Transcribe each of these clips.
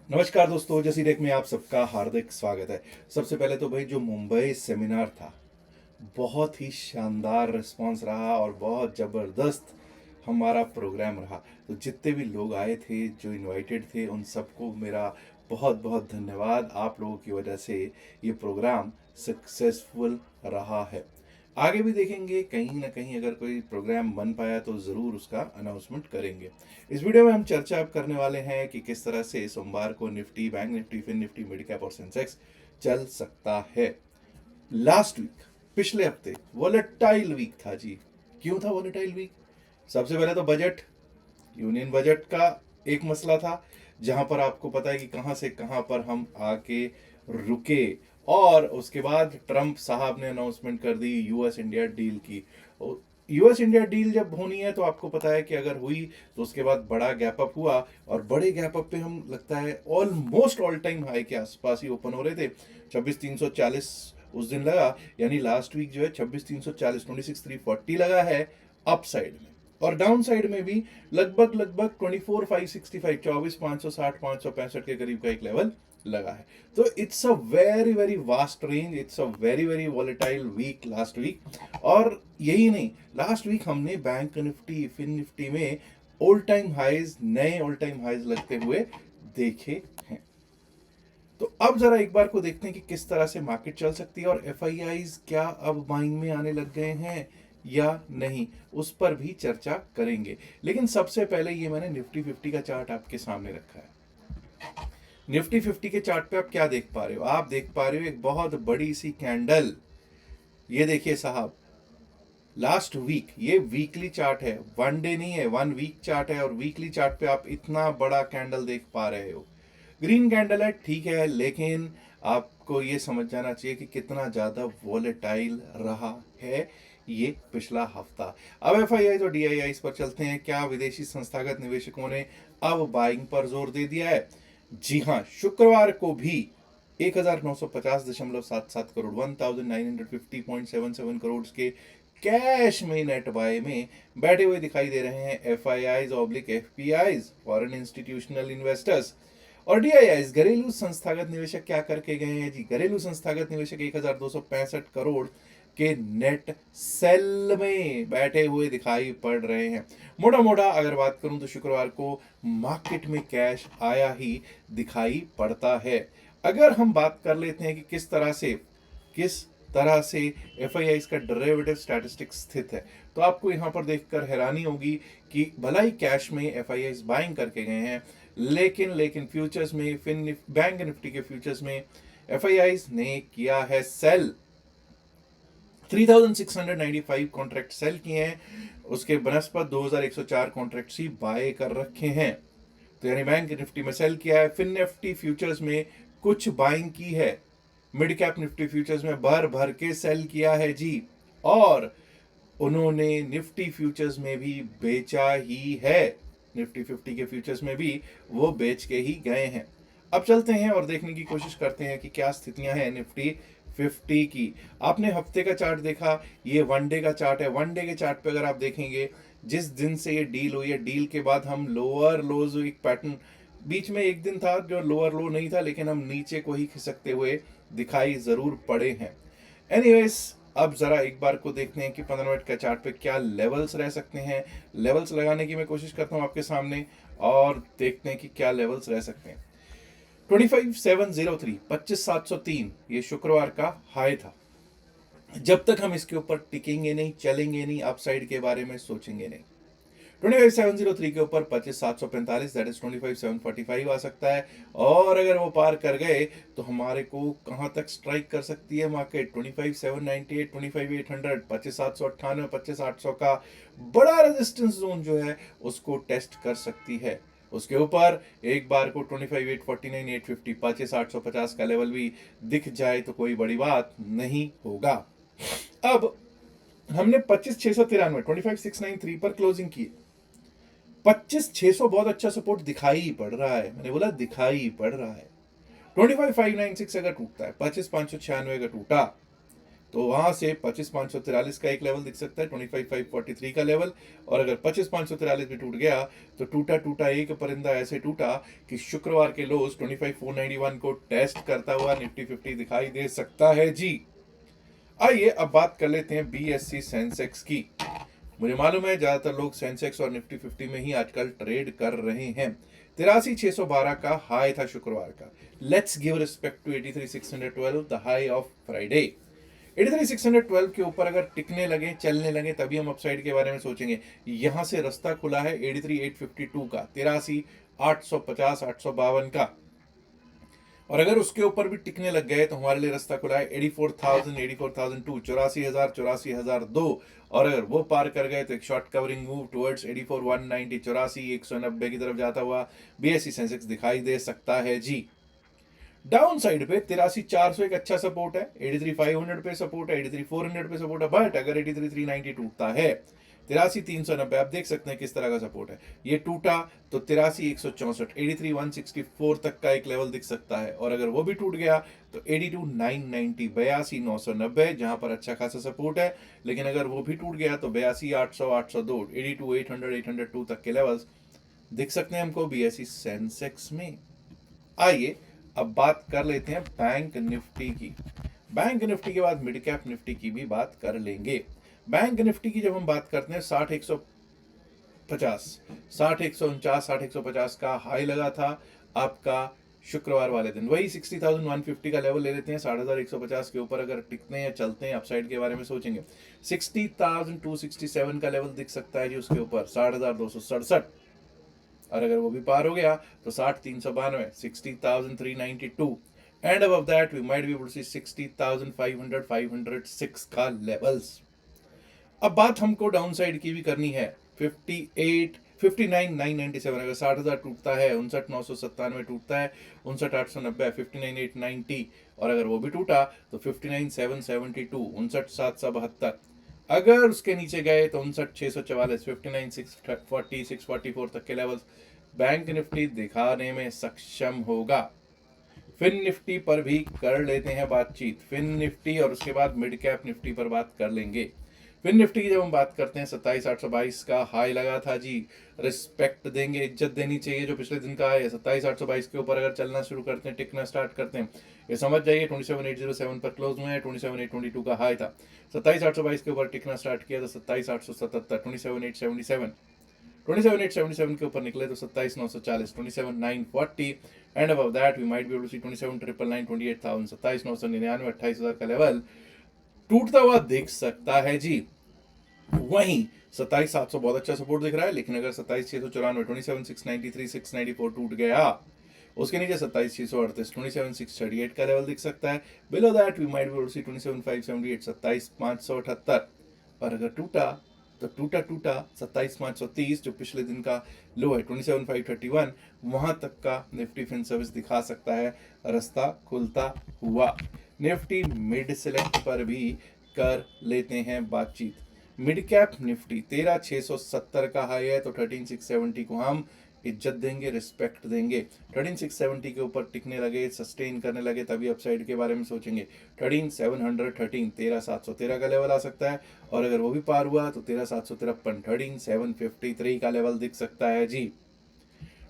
नमस्कार दोस्तों, जैसी डेक में आप सबका हार्दिक स्वागत है। सबसे पहले तो भाई जो मुंबई सेमिनार था, बहुत ही शानदार रिस्पांस रहा और बहुत ज़बरदस्त हमारा प्रोग्राम रहा। तो जितने भी लोग आए थे, जो इनवाइटेड थे, उन सबको मेरा बहुत बहुत धन्यवाद। आप लोगों की वजह से ये प्रोग्राम सक्सेसफुल रहा है। आगे भी देखेंगे, कहीं ना कहीं अगर कोई प्रोग्राम बन पाया तो ज़रूर उसका अनाउंसमेंट करेंगे। इस वीडियो में हम चर्चा अब करने वाले हैं कि किस तरह से सोमवार को Nifty, bank Nifty, fin Nifty, mid cap और सेंसेक्स चल सकता है। लास्ट वीक, पिछले हफ्ते वॉलेटाइल वीक था जी। क्यों था वॉलेटाइल वीक? सबसे पहले तो बजट, यूनियन बजट का एक मसला था, जहां पर आपको पता है कि कहां से कहां पर हम आके रुके। और उसके बाद ट्रंप साहब ने अनाउंसमेंट कर दी यूएस इंडिया डील की। यूएस इंडिया डील जब होनी है तो आपको पता है कि अगर हुई तो उसके बाद बड़ा गैप अप हुआ, और बड़े गैप अप पे हम लगता है ऑलमोस्ट ऑल टाइम हाई के आसपास ही ओपन हो रहे थे। 26,340 उस दिन लगा, यानी लास्ट वीक जो है 26,340, 26,340 लगा है अप साइड में। और डाउन साइड में भी लगभग लगभग 24,565, 24,560, 565 के करीब का एक लेवल लगा है। तो it's a very very vast range, it's a very very volatile week last week. और यही नहीं, लास्ट वीक हमने बैंक निफ्टी, फिन निफ्टी में ऑल टाइम हाइज, नए ऑल टाइम हाइज लगते हुए देखे हैं। तो अब जरा एक बार को देखते हैं कि किस तरह से मार्केट चल सकती है, और एफआईआईज क्या अब बाइंग में आने लग गए हैं या नहीं, उस पर भी चर्चा करेंगे। लेकिन सबसे पहले ये मैंने निफ्टी 50 का चार्ट आपके सामने रखा है। निफ्टी 50 के चार्ट पे आप क्या देख पा रहे हो? आप देख पा रहे हो एक बहुत बड़ी सी कैंडल। ये देखिए साहब, लास्ट वीक, ये वीकली चार्ट है, वन डे नहीं है, वन वीक चार्ट है। और वीकली चार्ट पे आप इतना बड़ा कैंडल देख पा रहे हो। ग्रीन कैंडल है, ठीक है, लेकिन आपको ये समझ जाना चाहिए कि कितना ज्यादा वॉलेटाइल रहा है ये पिछला हफ्ता। अब एफआईआई और डीआईआई पर चलते हैं। क्या विदेशी संस्थागत निवेशकों ने अब बाइंग पर जोर दे दिया है? जी हाँ, शुक्रवार को भी 1950.77 करोड़, 1950.77 करोड़ के कैश में नेट बाय में बैठे हुए दिखाई दे रहे हैं F I eyes oblique F P eyes, foreign institutional investors. और डीआईआईज, घरेलू संस्थागत निवेशक क्या करके गए हैं जी? घरेलू संस्थागत निवेशक 1265 करोड़ के नेट सेल में बैठे हुए दिखाई पड़ रहे हैं। मोटा मोटा अगर बात करूं तो शुक्रवार को मार्केट में कैश आया ही दिखाई पड़ता है। अगर हम बात कर लेते हैं कि किस तरह से एफआईआई का डेरिवेटिव स्टैटिस्टिक्स स्थित है, तो आपको यहां पर देखकर हैरानी होगी कि भला ही कैश में एफआईआई बाइंग करके गए हैं, लेकिन फ्यूचर्स में, बैंक निफ्टी के फ्यूचर्स में एफआईआई ने किया है सेल। 3,695 कॉन्ट्रैक्ट सेल किए हैं, उसके बनस्पत 2,104 कॉन्ट्रैक्ट ही बाय कर रखे हैं। तो यानी बैंक निफ्टी में सेल किया है, फिन निफ्टी फ्यूचर्स में कुछ बाइंग की है, मिड कैप निफ्टी फ्यूचर्स में भर भर के सेल किया है जी। और उन्होंने निफ्टी फ्यूचर्स में भी बेचा ही है, निफ्टी 50 के फ्यूचर्स में भी वो बेच के ही गए हैं। अब चलते हैं और देखने की कोशिश करते हैं कि क्या स्थितियां हैं निफ्टी 50 की। आपने हफ्ते का चार्ट देखा, ये वन डे का चार्ट है। वन डे के चार्ट पे अगर आप देखेंगे, जिस दिन से ये डील हुई है, डील के बाद हम लोअर लोज एक पैटर्न, बीच में एक दिन था जो लोअर लो नहीं था, लेकिन हम नीचे को ही खिसकते हुए दिखाई जरूर पड़े हैं। एनीवेज, अब जरा एक बार को देखते हैं कि 15 मिनट का चार्ट पे क्या लेवल्स रह सकते हैं। लेवल्स लगाने की मैं कोशिश करता हूं आपके सामने, और देखते हैं कि क्या लेवल्स रह सकते हैं। 25,703, 25,703 ये शुक्रवार का हाई था। जब तक हम इसके ऊपर टिकेंगे नहीं, चलेंगे नहीं, अपसाइड के बारे में सोचेंगे नहीं। 25,703 के ऊपर 25,745, दैट इज 25,745 आ सकता है। और अगर वो पार कर गए तो हमारे को कहां तक स्ट्राइक कर सकती है मार्केट? 25,798, 25,800, 25,798, 25,800 का बड़ा रेजिस्टेंस जोन जो है उसको टेस्ट कर सकती है। उसके ऊपर एक बार को 25,849, 850, 25,850 का लेवल भी दिख जाए तो कोई बड़ी बात नहीं होगा। अब हमने 25,693, 25,693 पर क्लोजिंग की। 25,600 बहुत अच्छा सपोर्ट दिखाई ही पड़ रहा है, मैंने बोला दिखाई पड़ रहा है। 25,596 अगर टूटता है, 25,596 अगर टूटा तो वहां से 25,543 का एक लेवल दिख सकता है, 25,543 का लेवल। और अगर 25,543 भी टूट गया तो टूटा टूटा एक परिंदा ऐसे टूटा कि शुक्रवार के लोज 25,491 को टेस्ट करता हुआ निफ्टी 50 दिखाई दे सकता है जी। आइए अब बात कर लेते हैं बीएससी सेंसेक्स की। मुझे मालूम है ज्यादातर लोग सेंसेक्स और निफ्टी 50 में ही आजकल ट्रेड कर रहे हैं। 83,612 का हाई था शुक्रवार का। Let's give respect to 83,612 the high of Friday. 83,612 के ऊपर अगर टिकने लगे, चलने लगे, तभी हम अपसाइड के बारे में सोचेंगे। यहां से रास्ता खुला है 83,852 का, 83,850 852 का। और अगर उसके ऊपर भी टिकने लग गए तो हमारे लिए रास्ता खुला है 84,000 84,002 84,000 84,002। और अगर वो पार कर गए तो एक शॉर्ट कवरिंग मूव टुवर्ड्स 84,190 84,190 की तरफ जाता हुआ बीएससी सेंसेक्स दिखाई दे सकता है जी। डाउन साइड पे 83,400 एक अच्छा सपोर्ट है, 83,500 पे सपोर्ट है, 83,400 पे सपोर्ट है। बट अगर 83,390 टूटता है, 83,390 आप देख सकते हैं किस तरह का सपोर्ट है। ये टूटा तो 83,164 83,164 तक का एक लेवल दिख सकता है। और अगर वो भी टूट गया तो 82,990 82,990 जहां पर अच्छा खासा सपोर्ट है। लेकिन अगर वो भी टूट गया तो 82,800 802 82,800 802 तक के लेवल्स दिख सकते हैं हमको बीएससी सेंसेक्स में। आइए अब बात कर लेते हैं बैंक निफ्टी की। बैंक निफ्टी के बाद मिड कैप निफ्टी की भी बात कर लेंगे। बैंक निफ्टी की जब हम बात करते हैं 60,150 60,149 60,150 का हाई लगा था आपका शुक्रवार वाले दिन। वही 60,150 का लेवल ले लेते हैं। 60,150 के ऊपर अगर टिकते हैं, चलते हैं, अपसाइड के बारे में सोचेंगे। 60,267 का लेवल दिख सकता है जी उसके ऊपर, 60,267। और अगर वो भी पार हो गया तो 60,392 60,392 and above that we might be able to see 60,500 506 का लेवल्स। अब बात हमको डाउन साइड की भी करनी है। 59,997 अगर 60,000 टूटता है, 59,997 टूटता है, 59,890 59,890। और अगर वो भी टूटा तो 59,772 59,772। अगर उसके नीचे गए तो 59,644 59,640 644 तक के लेवल्स बैंक निफ्टी दिखाने में सक्षम होगा। फिन निफ्टी पर भी कर लेते हैं बातचीत। फिन निफ्टी और उसके बाद मिड कैप निफ्टी पर बात कर लेंगे। फिन निफ्टी की जब हम बात करते हैं 27,822 का हाई लगा था जी। रिस्पेक्ट देंगे, इज्जत देनी चाहिए जो पिछले दिन का है। 27,822 के ऊपर अगर चलना शुरू करते हैं, टिकना स्टार्ट करते हैं, ये समझ जाइए 27,807 पर क्लोज हुए हैं। 27,822 का हाई था। 27,822 के ऊपर टिकना स्टार्ट किया तो 27,877 27,877 27,877 के ऊपर निकले तो 27,940 27,940 and above that we might be able to see 27,999 28,000 27,999 28,000 का लेवल टूटता हुआ दिख सकता है जी। वहीं 27,700 बहुत अच्छा सपोर्ट दिख रहा है। लेकिन अगर 27,694 27,693 694 टूट गया, उसके नीचे 27,638 27,638 का लेवल दिख सकता है। Below that we might be able to see 27,578 27,578। और अगर टूटा तो टूटा टूटा 27,530 जो पिछले दिन का लो है 27,531 वहां तक का निफ्टी फिन सर्विस दिखा सकता है रास्ता खुलता हुआ। निफ्टी मिड सेलेक्ट पर भी कर लेते हैं बातचीत। मिड कैप निफ्टी 13,670 का हाई है तो 13,670 को हम इज्जत देंगे, रिस्पेक्ट देंगे। 13,670 के ऊपर टिकने लगे, सस्टेन करने लगे, तभी अपसाइड के बारे में सोचेंगे। 13,713 13,713 का लेवल आ सकता है। और अगर वो भी पार हुआ तो 13,753 13,753 का लेवल दिख सकता है जी।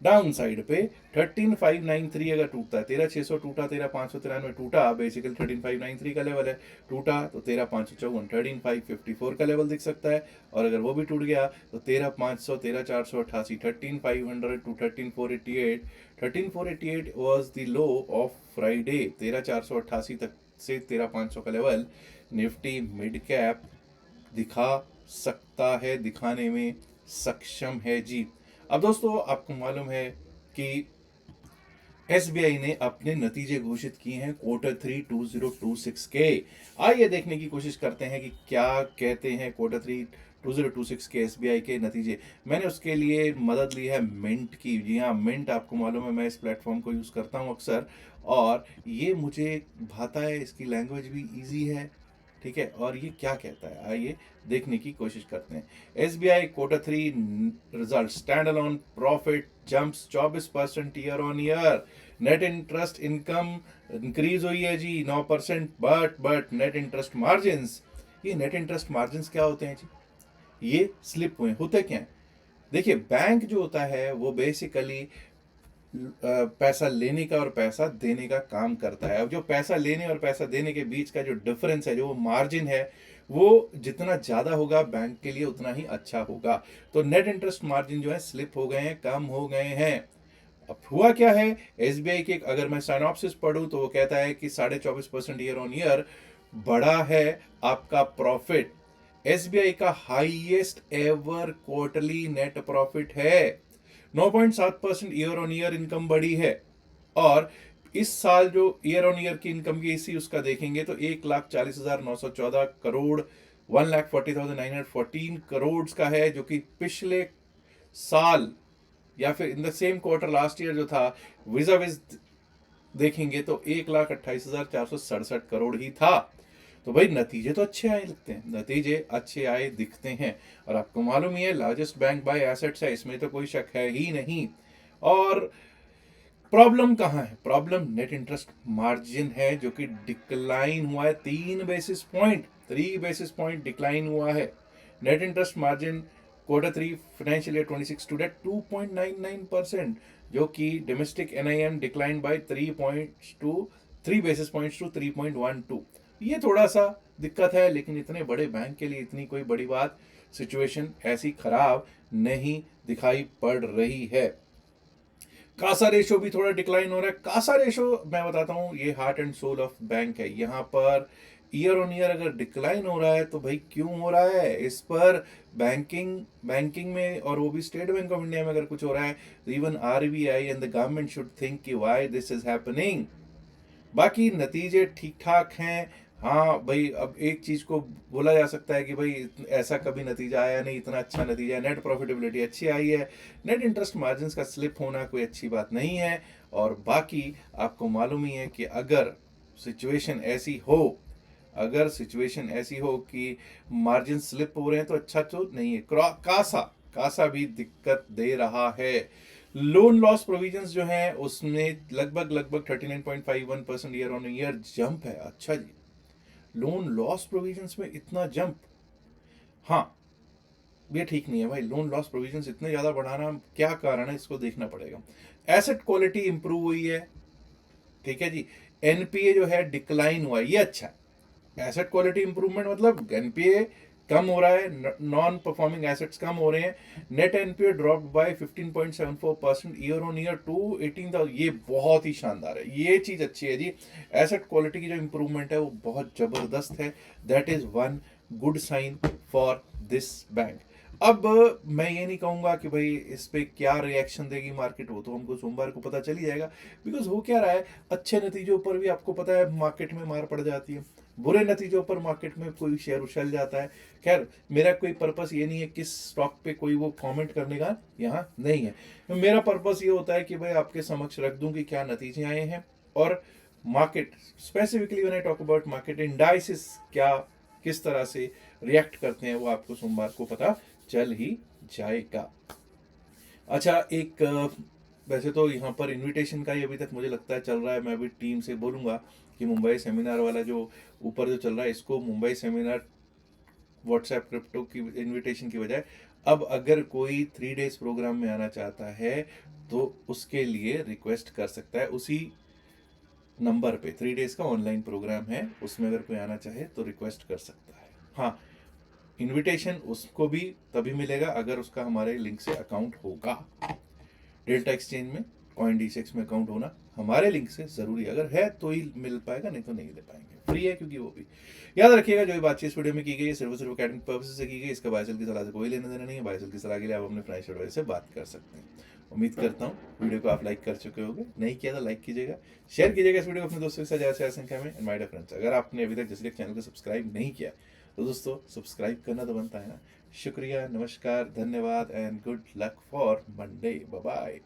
डाउन साइड पे 13,593 अगर टूटता है, 13,600 टूटा, 13,593 टूटा, बेसिकली 13,593 का लेवल है। टूटा तो 13,554 13,554 का लेवल दिख सकता है। और अगर वो भी टूट गया तो 13,500 13,488 13,500 to 13,488 13,488 was the low of Friday. 13,488 तक से 13,500 का लेवल निफ्टी मिड कैप दिखा सकता है, दिखाने में सक्षम है जी। अब दोस्तों आपको मालूम है कि एसबीआई ने अपने नतीजे घोषित किए हैं Q3 2026 के। आइए देखने की कोशिश करते हैं कि क्या कहते हैं Q3 2026 के एसबीआई के नतीजे। मैंने उसके लिए मदद ली है मिंट की। जी हाँ, मिंट आपको मालूम है मैं इस प्लेटफॉर्म को यूज़ करता हूँ अक्सर, और ये मुझे भाता है। इसकी लैंग्वेज भी ईजी है, ठीक है, और ये क्या कहता है आइए देखने की कोशिश करते हैं। SBI Q3 result, stand alone profit jumps 24% year on year. Net interest income increase हुई है जी 9%, बट नेट इंटरेस्ट मार्जिन्स, ये नेट इंटरेस्ट मार्जिन्स क्या होते हैं जी, ये स्लिप हुए होते क्या है। देखिए बैंक जो होता है वो बेसिकली पैसा लेने का और पैसा देने का काम करता है। अब जो पैसा लेने और पैसा देने के बीच का जो डिफरेंस है, जो मार्जिन है, वो जितना ज्यादा होगा बैंक के लिए उतना ही अच्छा होगा। तो नेट इंटरेस्ट मार्जिन जो है स्लिप हो गए हैं, कम हो गए हैं। अब हुआ क्या है, एसबीआई के अगर मैं साइनॉप्सिस पढ़ूं तो वो कहता है कि 24.5% ईयर ऑन ईयर बढ़ा है आपका प्रॉफिट। एसबीआई का highest ever quarterly net profit है। 9.7% ईयर ऑन ईयर इनकम बढ़ी है। और इस साल जो ईयर ऑन ईयर की इनकम की इसी उसका देखेंगे तो 1,40,914 करोड़, 1,40,914 करोड़ का है, जो कि पिछले साल या फिर in the same quarter last year जो था विजा विज देखेंगे तो 1,28,467 करोड़ ही था। तो भाई नतीजे तो अच्छे आए लगते हैं, नतीजे अच्छे आए दिखते हैं। और आपको मालूम ही है लार्जेस्ट बैंक बाय एसेट्स है, इसमें तो कोई शक है ही नहीं। और प्रॉब्लम कहाँ है, प्रॉब्लम नेट इंटरेस्ट मार्जिन है, जो कि डिक्लाइन हुआ है 3 basis point, 3 basis point decline हुआ है। Net interest margin Q3 financial year 26 to date 2.99%, जो कि domestic NIM decline by 3 basis points to 3.12। ये थोड़ा सा दिक्कत है, लेकिन इतने बड़े बैंक के लिए इतनी कोई बड़ी बात, सिचुएशन ऐसी खराब नहीं दिखाई पड़ रही है। कासा रेशो भी थोड़ा डिक्लाइन हो रहा है। कासा रेशो मैं बताता हूं, ये heart and soul of bank है। यहां पर ईयर ऑन ईयर अगर डिक्लाइन हो रहा है तो भाई क्यों हो रहा है, इस पर बैंकिंग में और वो भी स्टेट बैंक ऑफ इंडिया में अगर कुछ हो रहा है तो even RBI and the government should think कि व्हाई दिस इज हैपनिंग। बाकी नतीजे ठीक ठाक हैं। हाँ भाई, अब एक चीज को बोला जा सकता है कि भाई ऐसा कभी नतीजा आया नहीं, इतना अच्छा नतीजा है, नेट प्रॉफिटेबिलिटी अच्छी आई है। नेट इंटरेस्ट मार्जिन का स्लिप होना कोई अच्छी बात नहीं है। और बाकी आपको मालूम ही है कि अगर सिचुएशन ऐसी हो, अगर सिचुएशन ऐसी हो कि मार्जिन स्लिप हो रहे हैं तो अच्छा तो नहीं है। कासा कासा भी दिक्कत दे रहा है। लोन लॉस प्रोविजंस जो है उसमें लगभग लगभग 39.51% ईयर ऑन ईयर जंप है। अच्छा जी, लोन लॉस प्रोविजंस में इतना जंप, हाँ ये ठीक नहीं है भाई। लोन लॉस प्रोविजंस इतने ज्यादा बढ़ाना क्या कारण है, इसको देखना पड़ेगा। एसेट क्वालिटी इंप्रूव हुई है, ठीक है जी। एनपीए जो है डिक्लाइन हुआ है, ये अच्छा है। एसेट क्वालिटी इंप्रूवमेंट मतलब एनपीए कम हो रहा है, नॉन परफॉर्मिंग एसेट्स कम हो रहे हैं। Net NPA drop by 15.74% year on year to 18,000, ये बहुत ही शानदार है, ये चीज अच्छी है जी। एसेट क्वालिटी की जो इंप्रूवमेंट है वो बहुत जबरदस्त है। That is one good sign for this bank. अब मैं ये नहीं कहूंगा कि भाई इस पे क्या रिएक्शन देगी मार्केट, वो तो हमको सोमवार को पता चल ही जाएगा। बिकॉज हो क्या रहा है, अच्छे नतीजों पर भी आपको पता है मार्केट में मार पड़ जाती है, बुरे नतीजों पर मार्केट में कोई शेयर उछल जाता है। खैर मेरा कोई पर्पस ये नहीं है किस स्टॉक पे कोई वो कमेंट करने का यहाँ नहीं है। तो मेरा पर्पस ये होता है कि भाई आपके समक्ष रख दूं कि क्या नतीजे आए हैं, और market specifically when I talk about market indices क्या किस तरह से रिएक्ट करते हैं वो आपको सोमवार को पता चल ही जाएगा। अच्छा एक वैसे तो यहाँ पर इनविटेशन का ही अभी तक मुझे लगता है चल रहा है। मैं अभी टीम से बोलूँगा कि मुंबई सेमिनार वाला जो ऊपर जो चल रहा है, इसको मुंबई सेमिनार व्हाट्सएप क्रिप्टो की इनविटेशन की बजाय अब अगर कोई 3 डेज प्रोग्राम में आना चाहता है तो उसके लिए रिक्वेस्ट कर सकता है। उसी नंबर पे 3 डेज का ऑनलाइन प्रोग्राम है, उसमें अगर कोई आना चाहे तो रिक्वेस्ट कर सकता है। हाँ, इनविटेशन उसको भी तभी मिलेगा अगर उसका हमारे लिंक से अकाउंट होगा। डेल्टा एक्सचेंज में कॉइन D6 में अकाउंट होना हमारे लिंक से जरूरी, अगर है तो ही मिल पाएगा, नहीं तो नहीं ले पाएंगे। फ्री है क्योंकि वो भी याद रखिएगा जो भी बातचीत इस वीडियो में की गई है सिर्फ एकेडमिक पर्पस से की गई। इसका बायसल की सलाह से कोई लेना देना नहीं है। बायसल की सलाह के लिए आप अपने फाइनेंशियल एडवाइजर से बात कर सकते हैं। उम्मीद करता हूँ वीडियो को आप लाइक कर चुके होंगे, नहीं किया तो लाइक कीजिएगा, शेयर कीजिएगा इस वीडियो को अपने दोस्तों के साथ ज़्यादा से ज़्यादा संख्या में। एंड माय डियर फ्रेंड्स, अगर आपने अभी तक जैसे चैनल को सब्सक्राइब नहीं किया तो दोस्तों सब्सक्राइब करना तो बनता है ना। शुक्रिया, नमस्कार, धन्यवाद and good luck for Monday. Bye bye.